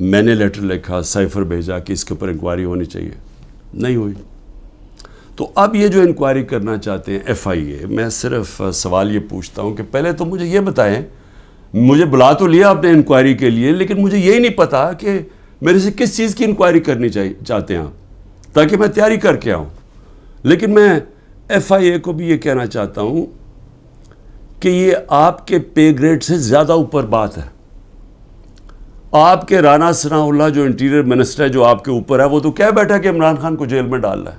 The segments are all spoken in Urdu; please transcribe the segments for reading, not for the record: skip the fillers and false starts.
میں نے لیٹر لکھا, سائفر بھیجا کہ اس کے اوپر انکوائری ہونی چاہیے, نہیں ہوئی. تو اب یہ جو انکوائری کرنا چاہتے ہیں FIA, میں صرف سوال یہ پوچھتا ہوں کہ پہلے تو مجھے یہ بتائیں, مجھے بلا تو لیا آپ نے انکوائری کے لیے, لیکن مجھے یہی نہیں پتا کہ میرے سے کس چیز کی انکوائری کرنی چاہتے ہیں آپ, تاکہ میں تیاری کر کے آؤں. لیکن میں FIA کو بھی یہ کہنا چاہتا ہوں کہ یہ آپ کے پے گریڈ سے زیادہ اوپر بات ہے. آپ کے رانا ثناء اللہ جو انٹیریئر منسٹر ہے, جو آپ کے اوپر ہے, وہ تو کہہ بیٹھا کہ عمران خان کو جیل میں ڈال رہا ہے.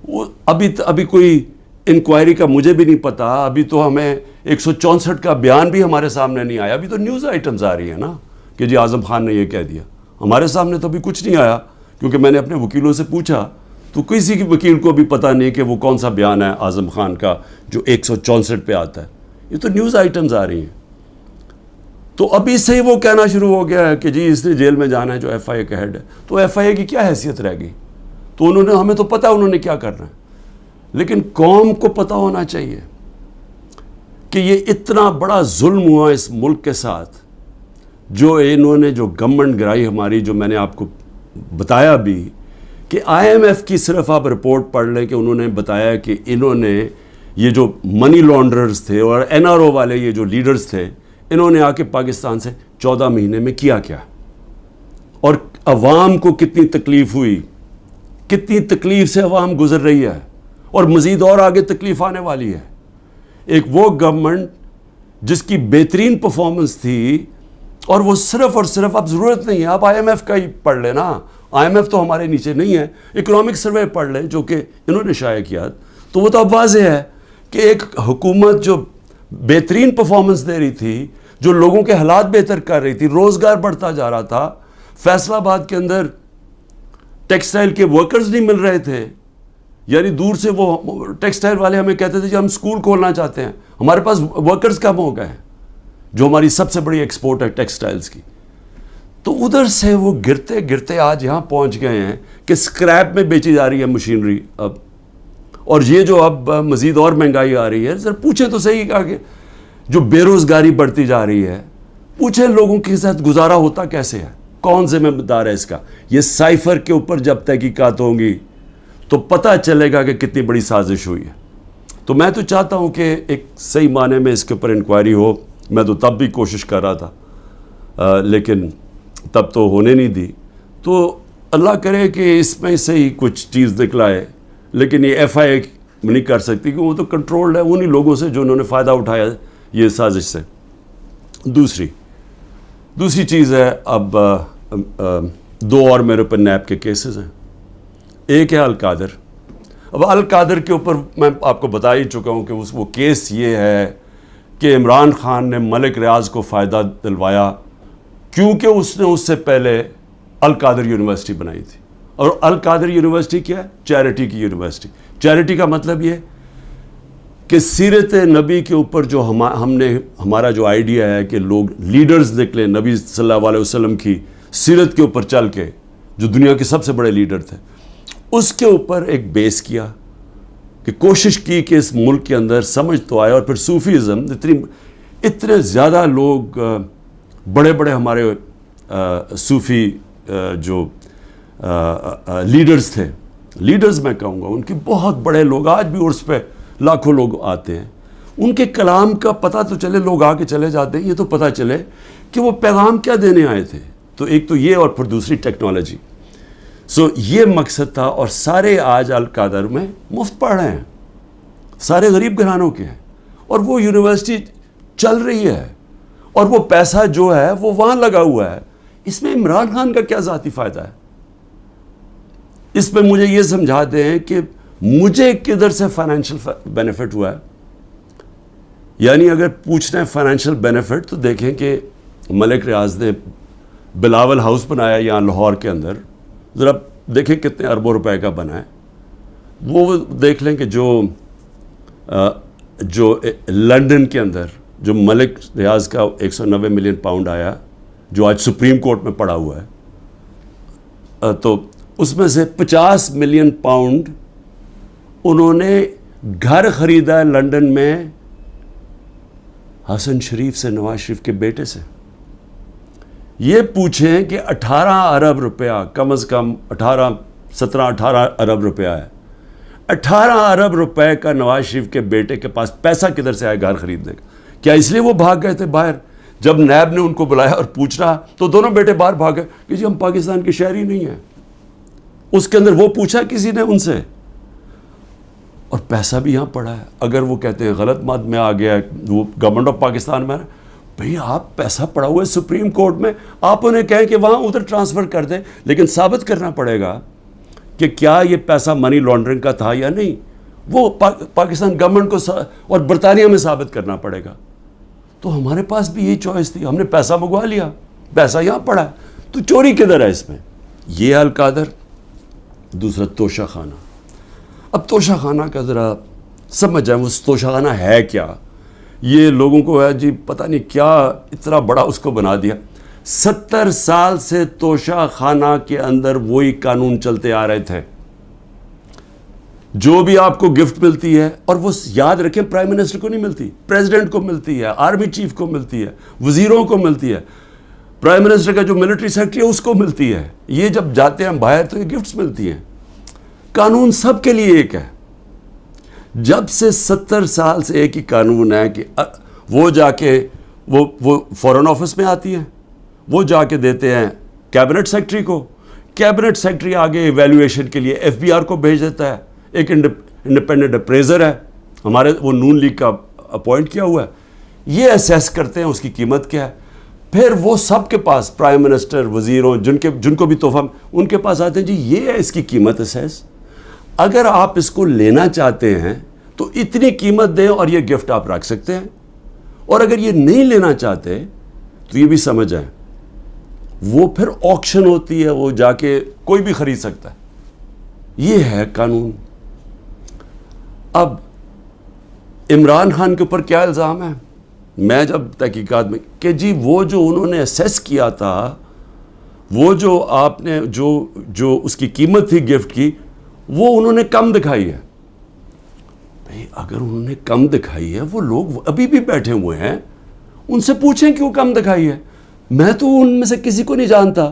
وہ ابھی کوئی انکوائری کا مجھے بھی نہیں پتا. ابھی تو ہمیں 164 کا بیان بھی ہمارے سامنے نہیں آیا. ابھی تو نیوز آئٹمز آ رہی ہیں نا کہ جی اعظم خان نے یہ کہہ دیا. ہمارے سامنے تو ابھی کچھ نہیں آیا, کیونکہ میں نے اپنے وکیلوں سے پوچھا تو کسی کی وکیل کو بھی پتہ نہیں کہ وہ کون سا بیان ہے اعظم خان کا جو 164 پہ آتا ہے. یہ تو نیوز آئٹمز آ رہی ہیں. تو ابھی سے ہی وہ کہنا شروع ہو گیا ہے کہ جی اس نے جیل میں جانا ہے جو FIA کا ہیڈ ہے. تو FIA کی کیا حیثیت رہ گئی؟ تو ہمیں تو پتہ انہوں نے کیا کرنا ہے, لیکن قوم کو پتہ ہونا چاہیے کہ یہ اتنا بڑا ظلم ہوا اس ملک کے ساتھ, جو انہوں نے جو گورنمنٹ گرائی ہماری, جو میں نے آپ کو بتایا بھی کہ IMF کی صرف آپ رپورٹ پڑھ لیں کہ انہوں نے بتایا کہ انہوں نے یہ جو منی لانڈررز تھے اور NRO والے یہ جو لیڈرز تھے, انہوں نے آ کے پاکستان سے 14 مہینے میں کیا کیا, اور عوام کو کتنی تکلیف ہوئی, کتنی تکلیف سے عوام گزر رہی ہے, اور مزید اور آگے تکلیف آنے والی ہے. ایک وہ گورنمنٹ جس کی بہترین پرفارمنس تھی, اور وہ صرف اور صرف, اب ضرورت نہیں ہے آپ IMF کا ہی پڑھ لیں نا, IMF تو ہمارے نیچے نہیں ہے, اکنامک سروے پڑھ لیں جو کہ انہوں نے شائع کیا, تو وہ تو اب واضح ہے کہ ایک حکومت جو بہترین پرفارمنس دے رہی تھی, جو لوگوں کے حالات بہتر کر رہی تھی, روزگار بڑھتا جا رہا تھا. فیصل آباد کے اندر ٹیکسٹائل کے ورکرز نہیں مل رہے تھے, یعنی دور سے وہ ٹیکسٹائل والے ہمیں کہتے تھے کہ ہم سکول کھولنا چاہتے ہیں, ہمارے پاس ورکرز کم ہو گئے ہیں, جو ہماری سب سے بڑی ایکسپورٹ ہے ٹیکسٹائلز کی. تو ادھر سے وہ گرتے گرتے آج یہاں پہنچ گئے ہیں کہ اسکریپ میں بیچی جا رہی ہے مشینری اب, اور یہ جو اب مزید اور مہنگائی آ رہی ہے. ذرا پوچھیں تو صحیح کہ جو بے روزگاری بڑھتی جا رہی ہے, پوچھیں لوگوں کے ساتھ گزارا ہوتا کیسے ہے, کون ذمہ دار ہے اس کا. یہ سائفر کے اوپر جب تحقیقات ہوں گی تو پتہ چلے گا کہ کتنی بڑی سازش ہوئی ہے. تو میں تو چاہتا ہوں کہ ایک صحیح معنی میں اس کے اوپر انکوائری ہو. میں تو تب بھی کوشش کر رہا تھا, لیکن تب تو ہونے نہیں دی. تو اللہ کرے کہ اس میں سے ہی کچھ چیز نکلائے, لیکن یہ FIA نہیں کر سکتی کہ وہ تو کنٹرولڈ ہے انہی لوگوں سے جو انہوں نے فائدہ اٹھایا یہ سازش سے. دوسری چیز ہے, اب 2 اور میرے اوپر نیب کے کیسز ہیں. ایک ہے القادر. اب القادر کے اوپر میں آپ کو بتا ہی چکا ہوں کہ وہ کیس یہ ہے کہ عمران خان نے ملک ریاض کو فائدہ دلوایا کیونکہ اس نے اس سے پہلے القادر یونیورسٹی بنائی تھی. اور القادر یونیورسٹی کیا ہے؟ چیریٹی کی یونیورسٹی. چیریٹی کا مطلب یہ کہ سیرت نبی کے اوپر جو ہمارا جو آئیڈیا ہے کہ لوگ لیڈرز نکلیں نبی صلی اللہ علیہ وسلم کی سیرت کے اوپر چل کے, جو دنیا کے سب سے بڑے لیڈر تھے, اس کے اوپر ایک بیس کیا کہ کوشش کی کہ اس ملک کے اندر سمجھ تو آئے. اور پھر صوفیزم, اتنے زیادہ لوگ بڑے بڑے ہمارے صوفی جو لیڈرز تھے, لیڈرز میں کہوں گا, ان کے بہت بڑے لوگ آج بھی عرس پہ لاکھوں لوگ آتے ہیں. ان کے کلام کا پتہ تو چلے, لوگ آ کے چلے جاتے ہیں, یہ تو پتہ چلے کہ وہ پیغام کیا دینے آئے تھے. تو ایک تو یہ, اور پھر دوسری ٹیکنالوجی. یہ مقصد تھا. اور سارے آج القادر میں مفت پڑھ رہے ہیں, سارے غریب گھرانوں کے ہیں, اور وہ یونیورسٹی چل رہی ہے, اور وہ پیسہ جو ہے وہ وہاں لگا ہوا ہے. اس میں عمران خان کا کیا ذاتی فائدہ ہے؟ اس میں مجھے یہ سمجھا دیں کہ مجھے کدھر سے فائنینشیل بینیفٹ ہوا ہے. یعنی اگر پوچھنا ہے فائنینشیل بینیفٹ, تو دیکھیں کہ ملک ریاض نے بلاول ہاؤس بنایا یہاں لاہور کے اندر, ذرا دیکھیں کتنے اربوں روپے کا بنا ہے. وہ دیکھ لیں کہ جو لنڈن کے اندر جو ملک ریاض کا 190 ملین پاؤنڈ آیا, جو آج سپریم کورٹ میں پڑا ہوا ہے, تو اس میں سے 50 ملین پاؤنڈ انہوں نے گھر خریدا ہے لنڈن میں حسن شریف سے, نواز شریف کے بیٹے سے. یہ پوچھیں کہ 18 ارب روپیہ کم از کم 18 ارب روپیہ ہے. 18 ارب روپے کا نواز شریف کے بیٹے کے پاس پیسہ کدھر سے آئے گھر خریدنے کا؟ کیا اس لیے وہ بھاگ گئے تھے باہر؟ جب نیب نے ان کو بلایا اور پوچھ رہا تو دونوں بیٹے باہر بھاگ گئے کہ جی ہم پاکستان کے شہری نہیں ہیں. اس کے اندر وہ پوچھا کسی نے ان سے؟ اور پیسہ بھی یہاں پڑا ہے. اگر وہ کہتے ہیں غلط مات میں آ گیا وہ گورنمنٹ آف پاکستان میں، بھئی آپ پیسہ پڑا ہوا ہے سپریم کورٹ میں، آپ انہیں کہیں کہ وہاں ادھر ٹرانسفر کر دیں، لیکن ثابت کرنا پڑے گا کہ کیا یہ پیسہ منی لانڈرنگ کا تھا یا نہیں. وہ پاکستان گورنمنٹ کو اور برطانیہ میں ثابت کرنا پڑے گا. تو ہمارے پاس بھی یہی چوائس تھی، ہم نے پیسہ منگوا لیا، پیسہ یہاں پڑا ہے، تو چوری کدھر ہے اس میں؟ یہ القادر. دوسرا توشہ خانہ. اب توشہ خانہ کا ذرا سمجھ جائیں وہ توشہ خانہ ہے کیا. یہ لوگوں کو ہے جی پتہ نہیں کیا اتنا بڑا اس کو بنا دیا. 70 سال سے توشہ خانہ کے اندر وہی قانون چلتے آ رہے تھے. جو بھی آپ کو گفٹ ملتی ہے، اور وہ یاد رکھیں پرائم منسٹر کو نہیں ملتی، پریزیڈنٹ کو ملتی ہے، آرمی چیف کو ملتی ہے، وزیروں کو ملتی ہے، پرائم منسٹر کا جو ملٹری سیکرٹری ہے اس کو ملتی ہے. یہ جب جاتے ہیں باہر تو یہ گفٹس ملتی ہیں. قانون سب کے لیے ایک ہے. جب سے 70 سال سے ایک ہی قانون ہے کہ وہ جا کے وہ فورن آفس میں آتی ہیں، وہ جا کے دیتے ہیں کیبنٹ سیکرٹری کو، کیبنٹ سیکرٹری آگے ایویلویشن کے لیے ایف بی آر کو بھیج دیتا ہے. ایک انڈیپینڈنٹ اپریزر ہے ہمارے، وہ نون لیگ کا اپوائنٹ کیا ہوا ہے، یہ اسیس کرتے ہیں اس کی قیمت کیا ہے. پھر وہ سب کے پاس پرائم منسٹر، وزیروں، جن کو بھی تحفہ ان کے پاس آتے ہیں جی یہ ہے اس کی قیمت اسیس. اگر آپ اس کو لینا چاہتے ہیں تو اتنی قیمت دیں اور یہ گفٹ آپ رکھ سکتے ہیں. اور اگر یہ نہیں لینا چاہتے تو یہ بھی سمجھ جائیں وہ پھر آکشن ہوتی ہے، وہ جا کے کوئی بھی خرید سکتا ہے. یہ ہے قانون. اب عمران خان کے اوپر کیا الزام ہے؟ میں جب تحقیقات میں کہ جی وہ جو انہوں نے اسیس کیا تھا، وہ جو آپ نے جو اس کی قیمت تھی گفٹ کی، وہ انہوں نے کم دکھائی ہے. بھئی اگر انہوں نے کم دکھائی ہے، وہ لوگ ابھی بھی بیٹھے ہوئے ہیں، ان سے پوچھیں کیوں کم دکھائی ہے. میں تو ان میں سے کسی کو نہیں جانتا.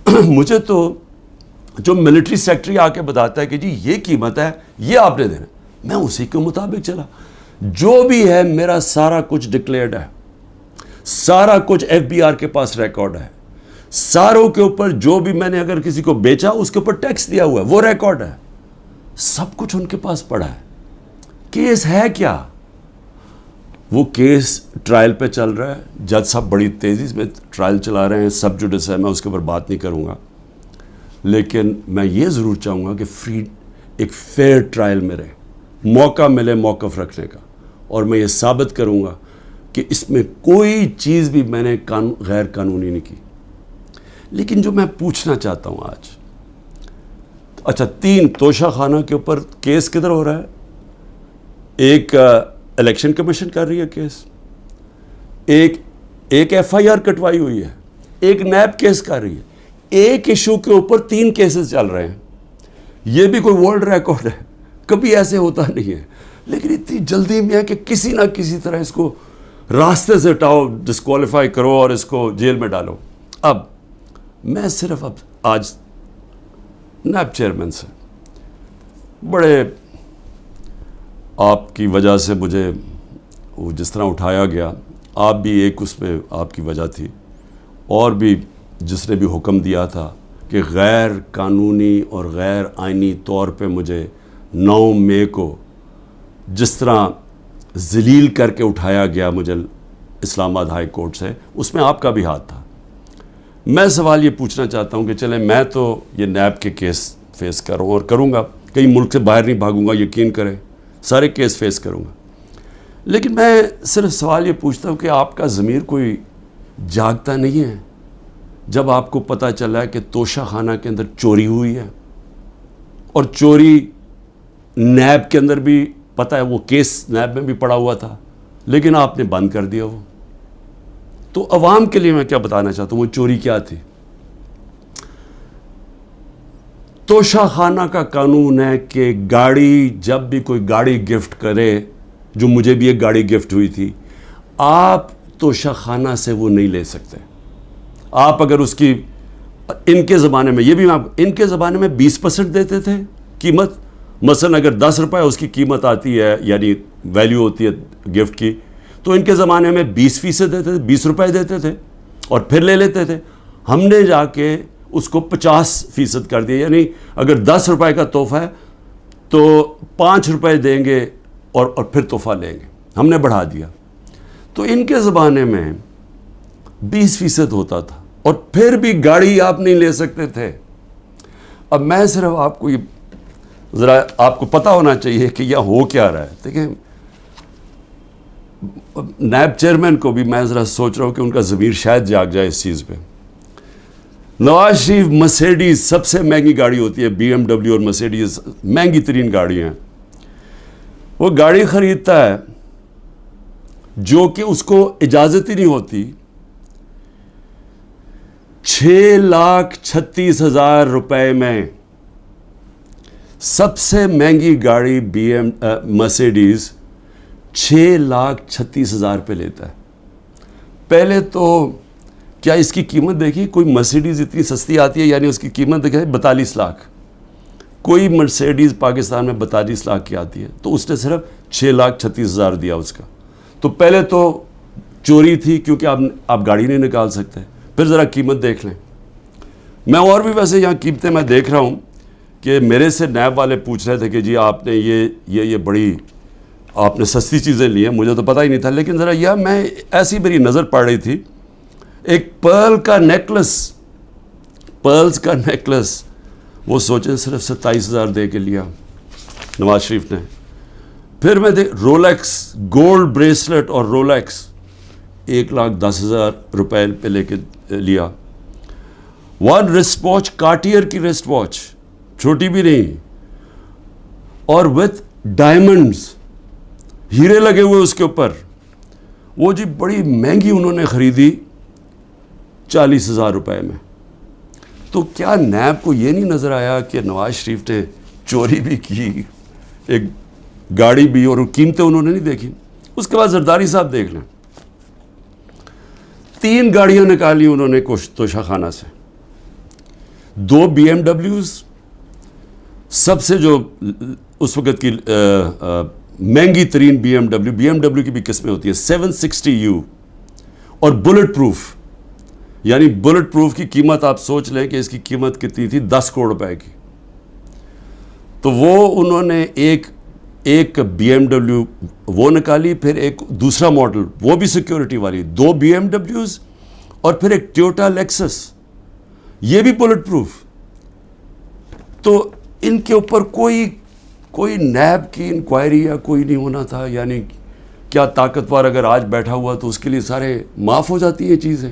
مجھے تو جو ملٹری سیکرٹری آ کے بتاتا ہے کہ جی یہ قیمت ہے، یہ آپ نے دینا، میں اسی کے مطابق چلا. جو بھی ہے میرا سارا کچھ ڈکلیئرڈ ہے، سارا کچھ ایف بی آر کے پاس ریکارڈ ہے. ساروں کے اوپر جو بھی میں نے اگر کسی کو بیچا اس کے اوپر ٹیکس دیا ہوا ہے وہ ریکارڈ ہے. سب کچھ ان کے پاس پڑا ہے. کیس ہے کیا؟ وہ کیس ٹرائل پہ چل رہا ہے. جج صاحب بڑی تیزی میں ٹرائل چلا رہے ہیں. سب جوڈس ہے، میں اس کے اوپر بات نہیں کروں گا، لیکن میں یہ ضرور چاہوں گا کہ ایک فیئر ٹرائل میں رہے، موقع ملے موقف رکھنے کا. اور میں یہ ثابت کروں گا کہ اس میں کوئی چیز بھی میں نے غیر قانونی نہیں کی. لیکن جو میں پوچھنا چاہتا ہوں آج، اچھا 3 توشہ خانہ کے اوپر کیس کدھر ہو رہا ہے؟ ایک الیکشن کمیشن کر رہی ہے کیس، ایک ایف آئی آر کٹوائی ہوئی ہے، ایک نیب کیس کر رہی ہے. ایک ایشو کے اوپر 3 کیسز چل رہے ہیں. یہ بھی کوئی ورلڈ ریکارڈ ہے، کبھی ایسے ہوتا نہیں ہے. لیکن اتنی جلدی میں ہے کہ کسی نہ کسی طرح اس کو راستے سے ہٹاؤ، ڈسکوالیفائی کرو اور اس کو جیل میں ڈالو. اب میں صرف آج نیب چیئرمین سے بڑے آپ کی وجہ سے مجھے وہ جس طرح اٹھایا گیا، آپ بھی ایک اس میں آپ کی وجہ تھی، اور بھی جس نے بھی حکم دیا تھا کہ غیر قانونی اور غیر آئینی طور پہ مجھے 9 مئی کو جس طرح ذلیل کر کے اٹھایا گیا مجھے اسلام آباد ہائی کورٹ سے، اس میں آپ کا بھی ہاتھ تھا. میں سوال یہ پوچھنا چاہتا ہوں کہ چلیں میں تو یہ نیب کے کیس فیس کر رہا ہوں اور کروں گا، کئی ملک سے باہر نہیں بھاگوں گا، یقین کریں سارے کیس فیس کروں گا. لیکن میں صرف سوال یہ پوچھتا ہوں کہ آپ کا ضمیر کوئی جاگتا نہیں ہے جب آپ کو پتہ چلا ہے کہ توشہ خانہ کے اندر چوری ہوئی ہے، اور چوری نیب کے اندر بھی پتہ ہے، وہ کیس نیب میں بھی پڑا ہوا تھا، لیکن آپ نے بند کر دیا وہ. تو عوام کے لیے میں کیا بتانا چاہتا ہوں، وہ چوری کیا تھی؟ توشہ خانہ کا قانون ہے کہ گاڑی، جب بھی کوئی گاڑی گفٹ کرے، جو مجھے بھی ایک گاڑی گفٹ ہوئی تھی، آپ توشہ خانہ سے وہ نہیں لے سکتے. آپ اگر اس کی ان کے زمانے میں، یہ بھی ان کے زمانے میں 20% دیتے تھے قیمت. مثلا اگر 10 روپے اس کی قیمت آتی ہے، یعنی ویلیو ہوتی ہے گفٹ کی، تو ان کے زمانے میں 20% دیتے تھے، 20 روپے دیتے تھے اور پھر لے لیتے تھے. ہم نے جا کے اس کو 50% کر دیا، یعنی اگر 10 روپے کا تحفہ ہے تو 5 روپے دیں گے اور پھر تحفہ لیں گے. ہم نے بڑھا دیا. تو ان کے زمانے میں 20% ہوتا تھا اور پھر بھی گاڑی آپ نہیں لے سکتے تھے. اب میں صرف آپ کو یہ ذرا آپ کو پتہ ہونا چاہیے کہ یہ ہو کیا رہا ہے. دیکھیں نیب چیئرمین کو بھی میں ذرا سوچ رہا ہوں کہ ان کا ضمیر شاید جاگ جائے اس چیز پہ. نواز شریف مرسیڈیز سب سے مہنگی گاڑی ہوتی ہے، بی ایم ڈبلیو اور مرسیڈیز مہنگی ترین گاڑی ہیں. وہ گاڑی خریدتا ہے جو کہ اس کو اجازت ہی نہیں ہوتی. 6,36,000 روپے میں سب سے مہنگی گاڑی بی ایم مرسیڈیز 6,36,000 پہ لیتا ہے. پہلے تو کیا اس کی قیمت دیکھی؟ کوئی مرسیڈیز اتنی سستی آتی ہے، یعنی اس کی قیمت دیکھیں 42 لاکھ. کوئی مرسیڈیز پاکستان میں 42 لاکھ کی آتی ہے، تو اس نے صرف 6,36,000 دیا اس کا. تو پہلے تو چوری تھی کیونکہ آپ گاڑی نہیں نکال سکتے. پھر ذرا قیمت دیکھ لیں. میں اور بھی ویسے یہاں قیمتیں میں دیکھ رہا ہوں کہ میرے سے نیب والے پوچھ رہے تھے کہ جی آپ نے یہ بڑی آپ نے سستی چیزیں لی ہیں. مجھے تو پتہ ہی نہیں تھا، لیکن ذرا یہ میں ایسی میری نظر پڑ رہی تھی. ایک پرلز کا نیکلس وہ سوچیں صرف 27,000 دے کے لیا نواز شریف نے. پھر میں رولیکس گولڈ بریسلٹ اور رولیکس 1,10,000 روپے پہ لے کے لیا. 1 رسٹ واچ کارٹیئر کی رسٹ واچ، چھوٹی بھی نہیں، اور وتھ ڈائمنڈز، ہیرے لگے ہوئے اس کے اوپر. وہ جی بڑی مہنگی انہوں نے خریدی 40,000 روپے میں. تو کیا نیب کو یہ نہیں نظر آیا کہ نواز شریف نے چوری بھی کی، ایک گاڑی بھی، اور قیمتیں انہوں نے نہیں دیکھی؟ اس کے بعد زرداری صاحب دیکھ لیں، 3 گاڑیاں نکالی انہوں نے توشہ خانہ سے. 2 بی ایم ڈبلیوز، سب سے جو اس وقت کی مہنگی ترین بی ایم ڈبلیو کی بھی قسمیں ہوتی ہیں 760U، اور بلٹ پروف. یعنی بلٹ پروف کی قیمت آپ سوچ لیں کہ اس کی قیمت کتنی تھی، 10 کروڑ روپے کی. تو وہ انہوں نے ایک بی ایم ڈبلیو وہ نکالی، پھر ایک دوسرا ماڈل وہ بھی سیکیورٹی والی، 2 بی ایم ڈبلیوز، اور پھر ایک ٹویوٹا لیکسس، یہ بھی بلٹ پروف. تو ان کے اوپر کوئی نیب کی انکوائری یا کوئی نہیں ہونا تھا. یعنی کیا طاقتور اگر آج بیٹھا ہوا تو اس کے لیے سارے معاف ہو جاتی ہیں چیزیں.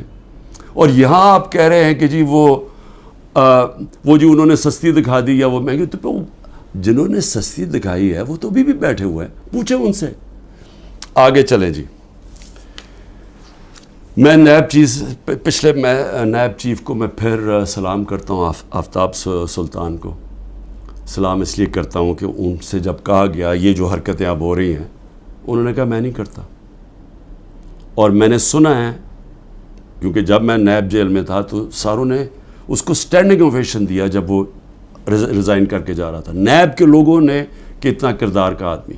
اور یہاں آپ کہہ رہے ہیں کہ جی وہ جو انہوں نے سستی دکھا دی یا وہ مہنگی. تو جنہوں نے سستی دکھائی ہے وہ تو ابھی بھی بیٹھے ہوئے ہیں، پوچھیں ان سے. آگے چلیں جی. میں نیب چیف کو میں پھر سلام کرتا ہوں، آفتاب سلطان کو سلام اس لیے کرتا ہوں کہ ان سے جب کہا گیا یہ جو حرکتیں اب ہو رہی ہیں، انہوں نے کہا میں نہیں کرتا. اور میں نے سنا ہے، کیونکہ جب میں نیب جیل میں تھا تو ساروں نے اس کو اسٹینڈنگ اوویشن دیا جب وہ ریزائن کر کے جا رہا تھا. نیب کے لوگوں نے کہ اتنا کردار کا آدمی.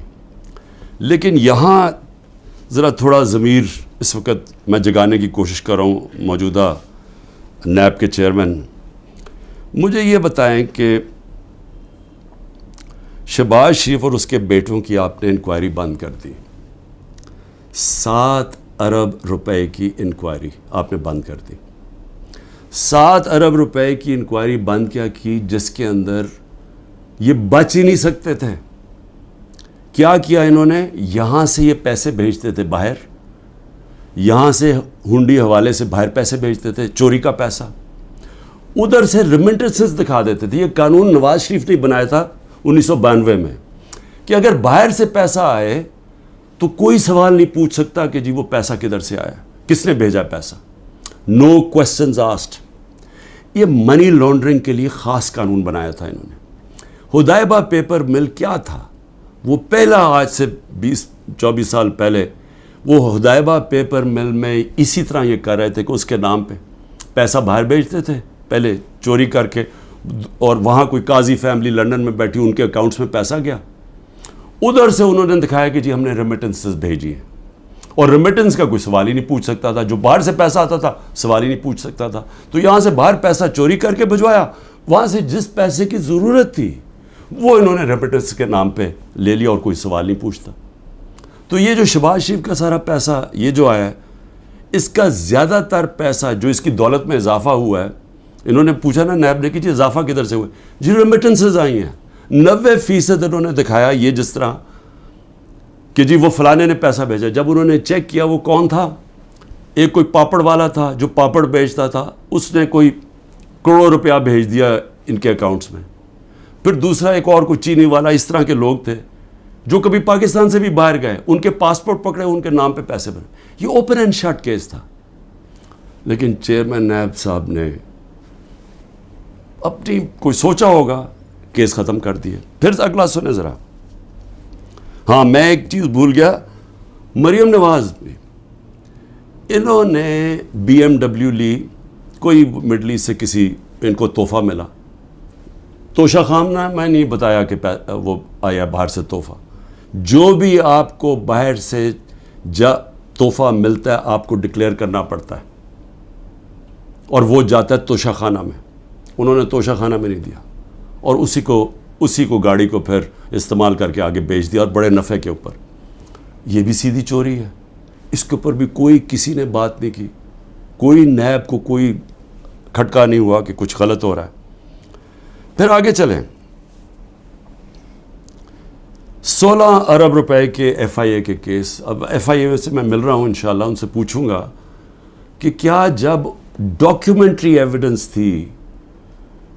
لیکن یہاں ذرا تھوڑا ضمیر اس وقت میں جگانے کی کوشش کر رہا ہوں. موجودہ نیب کے چیئرمین مجھے یہ بتائیں کہ شہباز شریف اور اس کے بیٹوں کی آپ نے انکوائری بند کر دی. 7 ارب روپے کی انکوائری آپ نے بند کر دی. 7 ارب روپے کی انکوائری بند کیا کی، جس کے اندر یہ بچ ہی نہیں سکتے تھے. کیا کیا انہوں نے؟ یہاں سے یہ پیسے بھیجتے تھے باہر، یہاں سے ہنڈی حوالے سے باہر پیسے بھیجتے تھے، چوری کا پیسہ. ادھر سے ریمنٹنسز دکھا دیتے تھے. یہ قانون نواز شریف نے بنایا تھا 1992 میں کہ اگر باہر سے پیسہ آئے تو کوئی سوال نہیں پوچھ سکتا کہ جی وہ پیسہ کدھر سے آیا، کس نے بھیجا پیسہ. نو کوسچنز آسکڈ. یہ منی لانڈرنگ کے لیے خاص قانون بنایا تھا انہوں نے. حدیبہ پیپر مل کیا تھا؟ وہ پہلا، آج سے 20-24 سال پہلے وہ حدیبہ پیپر مل میں اسی طرح یہ کر رہے تھے کہ اس کے نام پہ پیسہ باہر بھیجتے تھے پہلے چوری کر کے, اور وہاں کوئی قاضی فیملی لنڈن میں بیٹھی, ان کے اکاؤنٹس میں پیسہ گیا, ادھر سے انہوں نے دکھایا کہ جی ہم نے ریمیٹنسز بھیجی ہیں, اور ریمیٹنس کا کوئی سوال ہی نہیں پوچھ سکتا تھا, جو باہر سے پیسہ آتا تھا سوال ہی نہیں پوچھ سکتا تھا. تو یہاں سے باہر پیسہ چوری کر کے بھجوایا, وہاں سے جس پیسے کی ضرورت تھی وہ انہوں نے ریمیٹنس کے نام پہ لے لیا, اور کوئی سوال نہیں پوچھتا. تو یہ جو شہباز شریف کا سارا پیسہ یہ جو آیا ہے, اس کا زیادہ تر پیسہ جو اس کی دولت میں اضافہ ہوا ہے, انہوں نے پوچھا نا نیب نے کہ جی اضافہ کدھر سے ہوا, جی ریمیٹنسز آئی ہیں. 90% انہوں نے دکھایا یہ جس طرح کہ جی وہ فلانے نے پیسہ بھیجا. جب انہوں نے چیک کیا وہ کون تھا, ایک کوئی پاپڑ والا تھا جو پاپڑ بیچتا تھا, اس نے کوئی کروڑوں روپیہ بھیج دیا ان کے اکاؤنٹس میں. پھر دوسرا ایک اور کوئی چینی والا, اس طرح کے لوگ تھے جو کبھی پاکستان سے بھی باہر گئے, ان کے پاسپورٹ پکڑے, ان کے نام پہ پیسے بنے. یہ اوپن اینڈ شٹ کیس تھا. لیکن چیئرمین نیب صاحب نے اپنی کوئی سوچا ہوگا, کیس ختم کر دیے. پھر اگلا سنیں ذرا. ہاں میں ایک چیز بھول گیا, مریم نواز بھی, انہوں نے BMW لی, کوئی مڈل ایسٹ سے کسی ان کو تحفہ ملا. توشہ خامنہ میں نہیں بتایا کہ وہ آیا باہر سے تحفہ. جو بھی آپ کو باہر سے تحفہ ملتا ہے آپ کو ڈکلیئر کرنا پڑتا ہے, اور وہ جاتا ہے توشہ خانہ میں. انہوں نے توشہ خانہ میں نہیں دیا, اور اسی کو گاڑی کو پھر استعمال کر کے آگے بیچ دیا, اور بڑے نفع کے اوپر. یہ بھی سیدھی چوری ہے. اس کے اوپر بھی کوئی کسی نے بات نہیں کی, کوئی نیب کو کوئی کھٹکا نہیں ہوا کہ کچھ غلط ہو رہا ہے. پھر آگے چلیں. 16 ارب روپے کے FIA کے کیس. اب FIA سے میں مل رہا ہوں, انشاءاللہ ان سے پوچھوں گا کہ کیا جب ڈاکیومنٹری ایویڈنس تھی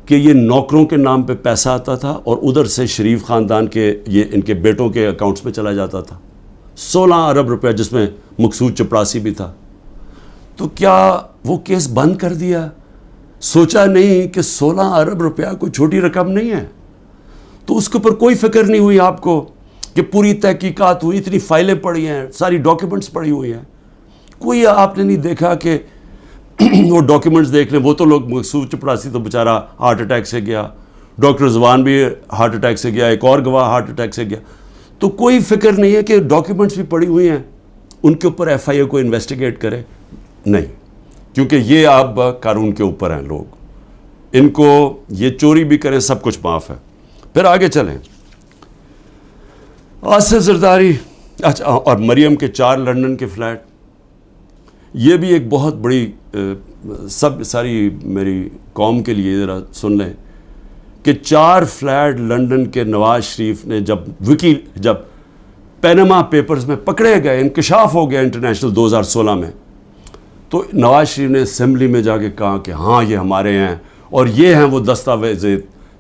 کہ یہ نوکروں کے نام پہ پیسہ آتا تھا اور ادھر سے شریف خاندان کے یہ ان کے بیٹوں کے اکاؤنٹس میں چلا جاتا تھا 16 ارب روپے, جس میں مقصود چپراسی بھی تھا, تو کیا وہ کیس بند کر دیا؟ سوچا نہیں کہ 16 ارب روپیہ کوئی چھوٹی رقم نہیں ہے. تو اس کے اوپر کوئی فکر نہیں ہوئی آپ کو کہ پوری تحقیقات ہوئی, اتنی فائلیں پڑی ہیں, ساری ڈاکیومنٹس پڑی ہوئی ہیں, کوئی آپ نے نہیں دیکھا کہ وہ ڈاکیومنٹس دیکھ لیں. وہ تو لوگ, مقصود چپراسی تو بیچارہ ہارٹ اٹیک سے گیا, ڈاکٹر رضوان بھی ہارٹ اٹیک سے گیا, ایک اور گواہ ہارٹ اٹیک سے گیا. تو کوئی فکر نہیں ہے کہ ڈاکیومنٹس بھی پڑی ہوئی ہیں, ان کے اوپر FIA کو انویسٹیگیٹ کرے. نہیں, کیونکہ یہ اب قانون کے اوپر ہیں لوگ, ان کو یہ چوری بھی کریں سب کچھ معاف ہے. پھر آگے چلیں. آصف زرداری, اچھا, اور مریم کے 4 لنڈن کے فلیٹ. یہ بھی ایک بہت بڑی ساری میری قوم کے لیے ذرا سن لیں کہ 4 فلیٹ لنڈن کے نواز شریف نے جب پینما پیپرز میں پکڑے گئے, انکشاف ہو گیا انٹرنیشنل 2016 میں, تو نواز شریف نے اسمبلی میں جا کے کہا کہ ہاں یہ ہمارے ہیں, اور یہ ہیں وہ دستاویز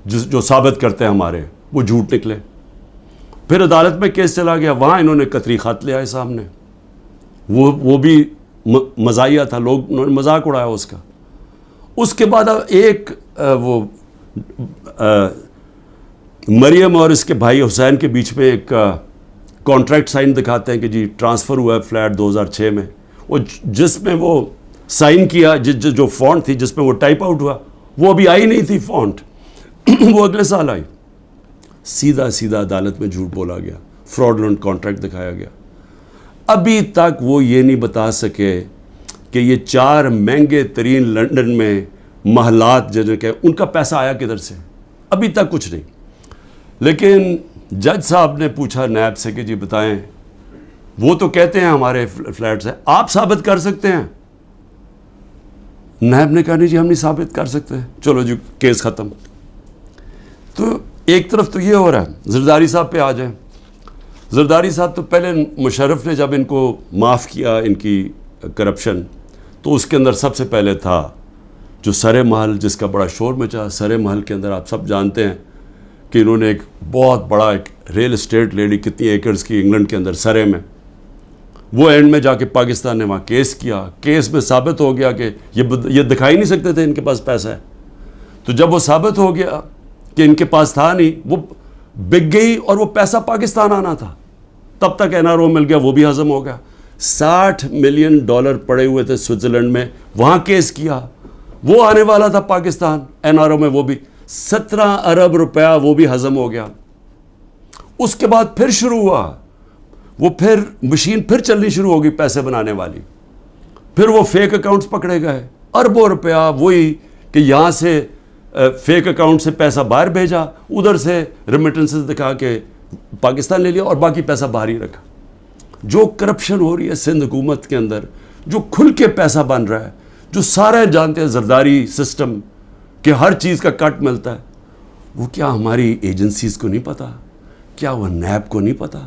جو ثابت کرتے ہیں ہمارے, وہ جھوٹ نکلے. پھر عدالت میں کیس چلا گیا, وہاں انہوں نے قطری خط لے آئے سامنے, وہ بھی مزاحیہ تھا, انہوں نے مذاق اڑایا اس کا. اس کے بعد اب ایک وہ مریم اور اس کے بھائی حسین کے بیچ میں ایک کانٹریکٹ سائن دکھاتے ہیں کہ جی ٹرانسفر ہوا ہے فلیٹ 2006 میں, وہ جس میں وہ سائن کیا, جو فونٹ تھی جس میں وہ ٹائپ آؤٹ ہوا, وہ ابھی آئی نہیں تھی فونٹ, وہ اگلے سال آئی. سیدھا عدالت میں جھوٹ بولا گیا, فراڈلنٹ کانٹریکٹ دکھایا گیا. ابھی تک وہ یہ نہیں بتا سکے کہ یہ 4 مہنگے ترین لنڈن میں محلات جو کہ ان کا پیسہ آیا کدھر سے, ابھی تک کچھ نہیں. لیکن جج صاحب نے پوچھا نیب سے کہ جی بتائیں, وہ تو کہتے ہیں ہمارے فلیٹس ہیں, آپ ثابت کر سکتے ہیں؟ نیب نے کہا نہیں جی ہم نہیں ثابت کر سکتے. چلو جی کیس ختم. تو ایک طرف تو یہ ہو رہا ہے. زرداری صاحب پہ آ جائیں. زرداری صاحب تو پہلے مشرف نے جب ان کو معاف کیا ان کی کرپشن, تو اس کے اندر سب سے پہلے تھا جو سرے محل, جس کا بڑا شور مچا. سرے محل کے اندر آپ سب جانتے ہیں کہ انہوں نے ایک بہت بڑا ایک ریل اسٹیٹ لے لی, کتنی ایکڑز کی, انگلینڈ کے اندر سرے میں. وہ اینڈ میں جا کے پاکستان نے وہاں کیس کیا. کیس میں ثابت ہو گیا کہ یہ دکھا ہی نہیں سکتے تھے ان کے پاس پیسہ ہے. تو جب وہ ثابت ہو گیا کہ ان کے پاس تھا نہیں, وہ بک گئی اور وہ پیسہ پاکستان آنا تھا. تب تک NRO مل گیا, وہ بھی ہضم ہو گیا. $60 ملین پڑے ہوئے تھے سوئٹزرلینڈ میں, وہاں کیس کیا. وہ آنے والا تھا پاکستان NRO میں، وہ بھی 17 ارب روپیہ وہ بھی ہضم ہو گیا. اس کے بعد پھر شروع ہوا، وہ پھر مشین پھر چلنی شروع ہوگی پیسے بنانے والی. پھر وہ فیک اکاؤنٹس پکڑے گئے، اربوں روپیہ وہی کہ یہاں سے فیک اکاؤنٹ سے پیسہ باہر بھیجا، ادھر سے ریمیٹنسز دکھا کے پاکستان لے لیا اور باقی پیسہ باہر ہی رکھا. جو کرپشن ہو رہی ہے سندھ حکومت کے اندر، جو کھل کے پیسہ بن رہا ہے، جو سارے جانتے ہیں زرداری سسٹم کہ ہر چیز کا کٹ ملتا ہے، وہ کیا ہماری ایجنسیز کو نہیں پتا؟ کیا وہ نیب کو نہیں پتا؟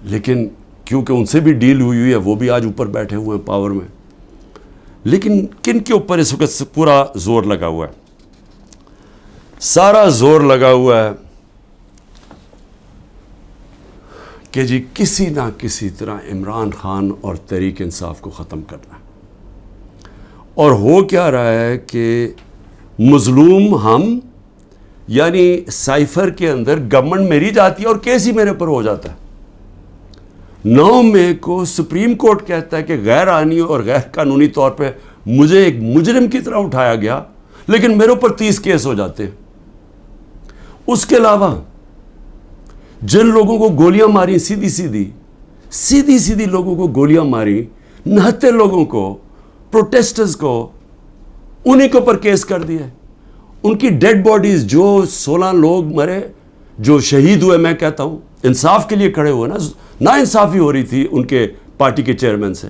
لیکن کیونکہ ان سے بھی ڈیل ہوئی ہے، وہ بھی آج اوپر بیٹھے ہوئے ہیں پاور میں. لیکن کن کے اوپر اس وقت پورا زور لگا ہوا ہے؟ سارا زور لگا ہوا ہے کہ جی کسی نہ کسی طرح عمران خان اور تحریک انصاف کو ختم کرنا ہے. اور ہو کیا رہا ہے کہ مظلوم ہم، یعنی سائفر کے اندر گورنمنٹ میری جاتی ہے اور کیس ہی میرے پر ہو جاتا ہے. 9 مئی کو سپریم کورٹ کہتا ہے کہ غیر آئینی اور غیر قانونی طور پہ مجھے ایک مجرم کی طرح اٹھایا گیا، لیکن میرے اوپر 30 کیس ہو جاتے ہیں. اس کے علاوہ جن لوگوں کو گولیاں ماری سیدھی لوگوں کو گولیاں ماری، نہتے لوگوں کو، پروٹیسٹرز کو، انہی کے اوپر کیس کر دیا. ان کی ڈیڈ باڈیز، جو 16 لوگ مرے، جو شہید ہوئے، میں کہتا ہوں انصاف کے لیے کھڑے ہوئے نا انصافی ہو رہی تھی ان کے پارٹی کے چیئرمین سے،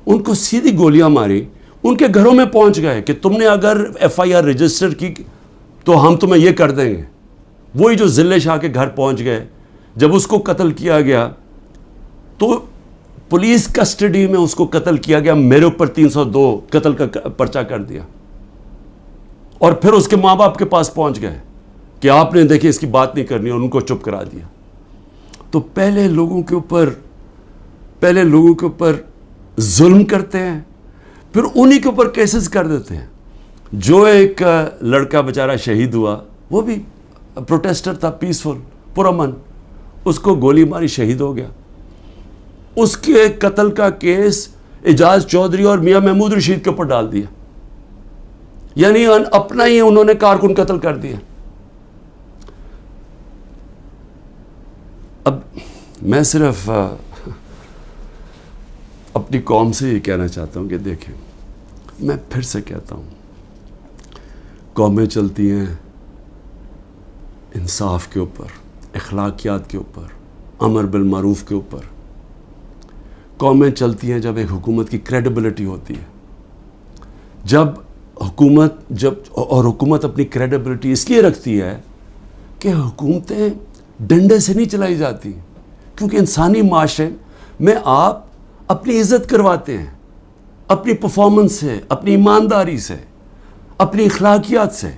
ان کو سیدھی گولیاں ماری، ان کے گھروں میں پہنچ گئے کہ تم نے اگر FIR رجسٹر کی تو ہم تمہیں یہ کر دیں گے. وہی جو ذلے شاہ کے گھر پہنچ گئے، جب اس کو قتل کیا گیا تو پولیس کسٹڈی میں اس کو قتل کیا گیا، میرے اوپر 302 قتل کا پرچہ کر دیا. اور پھر اس کے ماں باپ کے پاس پہنچ گئے کہ آپ نے دیکھیں اس کی بات نہیں کرنی، اور ان کو چپ کرا دیا. تو پہلے لوگوں کے اوپر ظلم کرتے ہیں، پھر انہی کے اوپر کیسز کر دیتے ہیں. جو ایک لڑکا بیچارہ شہید ہوا، وہ بھی پروٹیسٹر تھا، پیسفل، پرامن، اس کو گولی ماری، شہید ہو گیا. اس کے قتل کا کیس اعجاز چودھری اور میاں محمود رشید کے اوپر ڈال دیا. یعنی اپنا ہی انہوں نے کارکن قتل کر دیا. اب میں صرف اپنی قوم سے یہ کہنا چاہتا ہوں کہ دیکھیں، میں پھر سے کہتا ہوں، قومیں چلتی ہیں انصاف کے اوپر، اخلاقیات کے اوپر، امر بالمعروف کے اوپر. قومیں چلتی ہیں جب ایک حکومت کی کریڈیبلٹی ہوتی ہے. اور حکومت اپنی کریڈیبلٹی اس لیے رکھتی ہے کہ حکومتیں ڈنڈے سے نہیں چلائی جاتی، کیونکہ انسانی معاشرے میں آپ اپنی عزت کرواتے ہیں، اپنی پرفارمنس سے، اپنی ایمانداری سے، اپنی اخلاقیات سے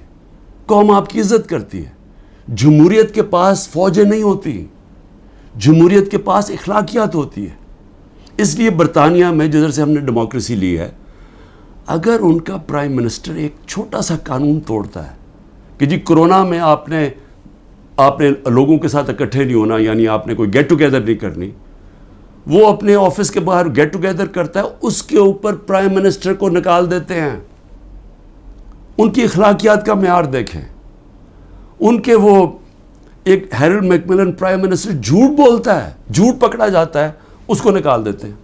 قوم آپ کی عزت کرتی ہے. جمہوریت کے پاس فوجیں نہیں ہوتی، جمہوریت کے پاس اخلاقیات ہوتی ہے. اس لیے برطانیہ میں جدھر سے ہم نے ڈیموکریسی لی ہے، اگر ان کا پرائم منسٹر ایک چھوٹا سا قانون توڑتا ہے کہ جی کرونا میں آپ نے لوگوں کے ساتھ اکٹھے نہیں ہونا، یعنی آپ نے کوئی گیٹ ٹوگیدر نہیں کرنی، وہ اپنے آفس کے باہر گیٹ ٹوگیدر کرتا ہے، اس کے اوپر پرائم منسٹر کو نکال دیتے ہیں. ان کی اخلاقیات کا معیار دیکھیں. ان کے وہ ایک ہیرلڈ میکملن پرائم منسٹر جھوٹ بولتا ہے، جھوٹ پکڑا جاتا ہے، اس کو نکال دیتے ہیں.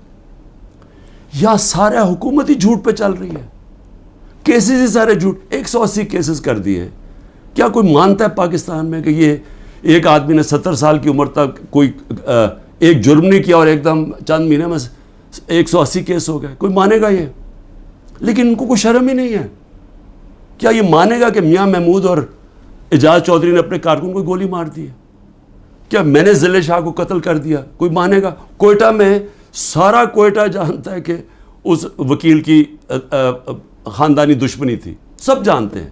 یا سارا حکومت ہی جھوٹ پہ چل رہی ہے، کیسز ہی سارے جھوٹ، 180 کیسز کر دیے. کیا کوئی مانتا ہے پاکستان میں کہ یہ ایک آدمی نے 70 سال کی عمر تک کوئی ایک جرم نہیں کیا اور ایک دم چند مہینے میں 180 کیس ہو گئے؟ کوئی مانے گا یہ؟ لیکن ان کو کوئی شرم ہی نہیں ہے. کیا یہ مانے گا کہ میاں محمود اور اعجاز چودھری نے اپنے کارکن کو گولی مار دی ہے؟ کیا میں نے ذلے شاہ کو قتل کر دیا؟ کوئی مانے گا؟ کوئٹہ میں سارا کوئٹہ جانتا ہے کہ اس وکیل کی خاندانی دشمنی تھی، سب جانتے ہیں،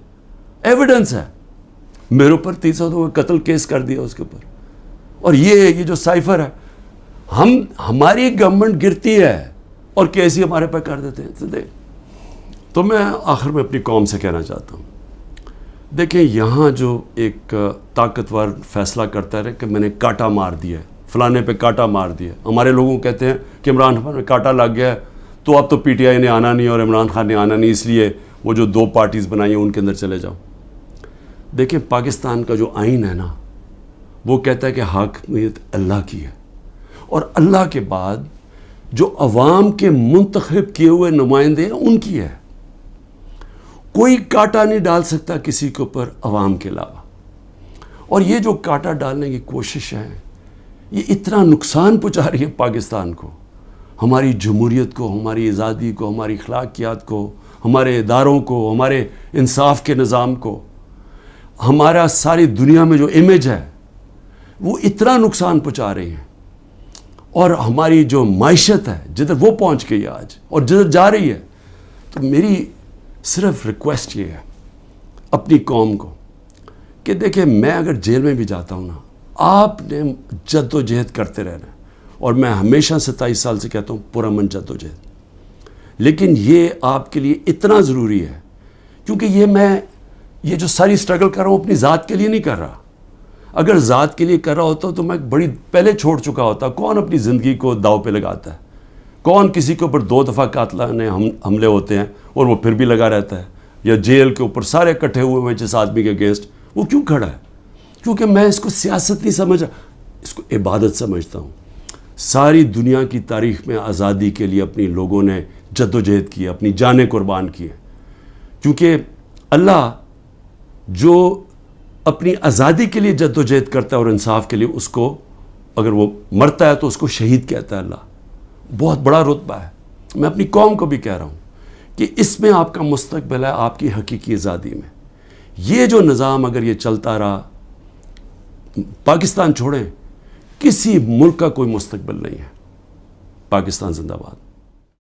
ایویڈنس ہے. میرے اوپر 302 قتل کیس کر دیا اس کے اوپر. اور یہ جو سائفر ہے، ہماری گورنمنٹ گرتی ہے اور کیس ہی ہمارے پہ کر دیتے ہیں. تو میں آخر میں اپنی قوم سے کہنا چاہتا ہوں، دیکھیں یہاں جو ایک طاقتور فیصلہ کرتا ہے کہ میں نے کاٹا مار دیا ہے، فلانے پہ کاٹا مار دیا. ہمارے لوگوں کہتے ہیں کہ عمران خان میں کاٹا لگ گیا ہے تو اب تو PTI نے آنا نہیں اور عمران خان نے آنا نہیں، اس لیے وہ جو 2 پارٹیز بنائی ہیں ان کے اندر چلے جاؤ. دیکھیں پاکستان کا جو آئین ہے نا وہ کہتا ہے کہ حاکمیت اللہ کی ہے، اور اللہ کے بعد جو عوام کے منتخب کیے ہوئے نمائندے ہیں ان کی ہے. کوئی کانٹا نہیں ڈال سکتا کسی کے اوپر عوام کے علاوہ. اور یہ جو کانٹا ڈالنے کی کوشش ہے یہ اتنا نقصان پہنچا رہی ہے پاکستان کو، ہماری جمہوریت کو، ہماری آزادی کو، ہماری اخلاقیات کو، ہمارے اداروں کو، ہمارے انصاف کے نظام کو، ہمارا ساری دنیا میں جو امیج ہے وہ اتنا نقصان پہنچا رہی ہیں. اور ہماری جو معیشت ہے جدھر وہ پہنچ گئی آج اور جدھر جا رہی ہے. تو میری صرف ریکویسٹ یہ ہے اپنی قوم کو کہ دیکھیں میں اگر جیل میں بھی جاتا ہوں نا، آپ نے جد و جہد کرتے رہنا ہے. اور میں ہمیشہ 27 سال سے کہتا ہوں پرامن جد و جہد. لیکن یہ آپ کے لیے اتنا ضروری ہے کیونکہ یہ جو ساری اسٹرگل کر رہا ہوں اپنی ذات کے لیے نہیں کر رہا. اگر ذات کے لیے کر رہا ہوتا تو میں بڑی پہلے چھوڑ چکا ہوتا. کون اپنی زندگی کو داؤ پہ لگاتا ہے؟ کون کسی کے اوپر 2 دفعہ قاتلانہ حملے ہوتے ہیں اور وہ پھر بھی لگا رہتا ہے؟ یا جیل کے اوپر سارے اکٹھے ہوئے ہیں جس آدمی کے اگینسٹ، وہ کیوں کھڑا ہے؟ کیونکہ میں اس کو سیاست نہیں سمجھا، اس کو عبادت سمجھتا ہوں. ساری دنیا کی تاریخ میں آزادی کے لیے اپنی لوگوں نے جد و جہد کی، اپنی جانیں قربان کی ہیں. کیونکہ اللہ جو اپنی آزادی کے لیے جد و جہد کرتا ہے اور انصاف کے لیے، اس کو اگر وہ مرتا ہے تو اس کو شہید کہتا ہے. اللہ بہت بڑا رتبہ ہے. میں اپنی قوم کو بھی کہہ رہا ہوں کہ اس میں آپ کا مستقبل ہے، آپ کی حقیقی آزادی میں. یہ جو نظام اگر یہ چلتا رہا، پاکستان چھوڑیں، کسی ملک کا کوئی مستقبل نہیں ہے. پاکستان زندہ باد.